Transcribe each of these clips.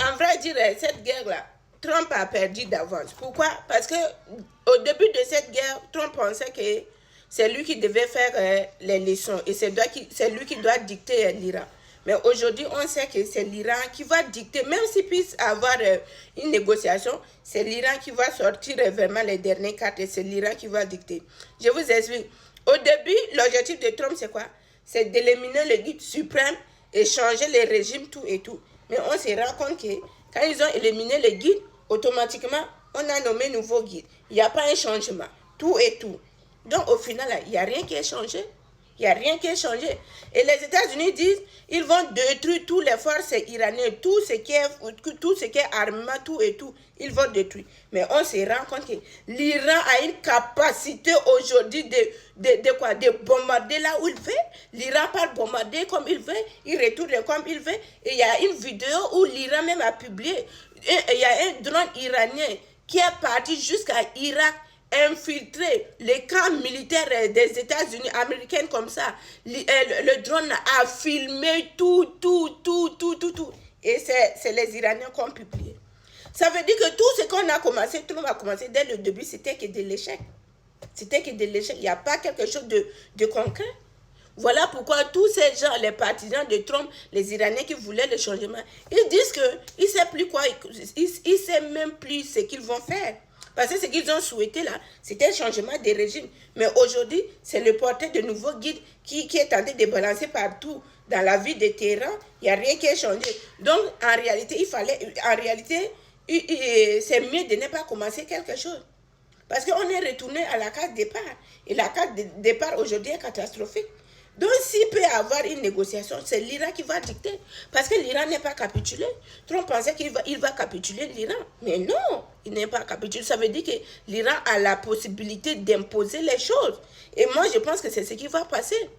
en vrai dire, cette guerre-là, Trump a perdu d'avance. Pourquoi? Parce que au début de cette guerre, Trump pensait que c'est lui qui devait faire les leçons et c'est lui qui doit dicter l'Iran. Mais aujourd'hui, on sait que c'est l'Iran qui va dicter, même s'il puisse avoir une négociation, c'est l'Iran qui va sortir vraiment les dernières cartes et c'est l'Iran qui va dicter. Je vous explique. Au début, l'objectif de Trump, c'est quoi? C'est d'éliminer le guide suprême et changer les régimes, tout et tout. Mais on se rend compte que quand ils ont éliminé le guide, automatiquement, on a nommé nouveau guide. Il n'y a pas un changement, tout et tout. Donc, au final, il n'y a rien qui est changé. Il n'y a rien qui est changé. Et les États-Unis disent ils vont détruire toutes les forces iraniennes, tout ce qui est armement, tout et tout. Ils vont détruire. Mais on se rend compte que l'Iran a une capacité aujourd'hui de bombarder là où il veut. L'Iran part bombarder comme il veut, il retourne comme il veut. Et il y a une vidéo où l'Iran même a publié. Il y a un drone iranien qui est parti jusqu'à Irak, infiltrer les camps militaires des États-Unis, américains comme ça. Le drone a filmé tout. Et c'est les Iraniens qui ont publié. Ça veut dire que tout ce qu'on a commencé, tout le monde a commencé dès le début, c'était que de l'échec. C'était que de l'échec. Il n'y a pas quelque chose de concret. Voilà pourquoi tous ces gens, les partisans de Trump, les Iraniens qui voulaient le changement, ils disent qu'ils ne savent plus quoi, ils ne savent même plus ce qu'ils vont faire. Parce que ce qu'ils ont souhaité là, c'était un changement de régime. Mais aujourd'hui, c'est le portrait de nouveaux guides qui est tenté de balancer partout dans la ville de Téhéran. Il n'y a rien qui est changé. Donc, en réalité, c'est mieux de ne pas commencer quelque chose. Parce qu'on est retourné à la case départ. Et la case de départ aujourd'hui est catastrophique. Donc, s'il peut y avoir une négociation, c'est l'Iran qui va dicter. Parce que l'Iran n'est pas capitulé. Trump pensait qu'il va capituler l'Iran. Mais non, il n'est pas capitulé. Ça veut dire que l'Iran a la possibilité d'imposer les choses. Et moi, je pense que c'est ce qui va passer.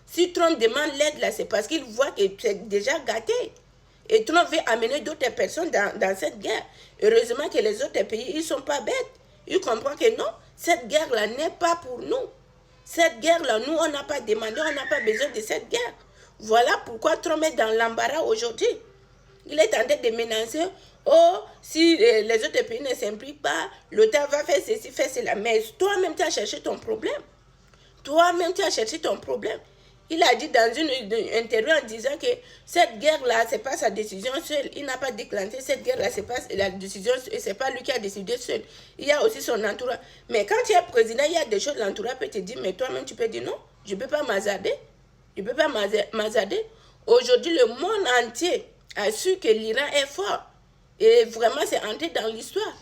Si Trump demande l'aide, là, c'est parce qu'il voit que c'est déjà gâté. Et Trump veut amener d'autres personnes dans cette guerre. Heureusement que les autres pays, ils ne sont pas bêtes. Ils comprennent que non, cette guerre-là n'est pas pour nous. Cette guerre-là, nous, on n'a pas demandé, on n'a pas besoin de cette guerre. Voilà pourquoi Trump est dans l'embarras aujourd'hui. Il est en train de menacer, oh, si les autres pays ne s'impliquent pas, l'OTAN va faire ceci, faire cela. Mais toi-même, tu as cherché ton problème. Toi-même, tu as cherché ton problème. Il a dit dans une interview en disant que cette guerre-là, ce n'est pas sa décision seule. Il n'a pas déclenché cette guerre-là, ce n'est pas la décision, et ce n'est pas lui qui a décidé seul. Il y a aussi son entourage. Mais quand tu es président, il y a des choses, l'entourage peut te dire, mais toi-même, tu peux dire non, je ne peux pas m'hazarder. Je ne peux pas m'hazarder. Aujourd'hui, le monde entier a su que l'Iran est fort. Et vraiment, c'est entré dans l'histoire.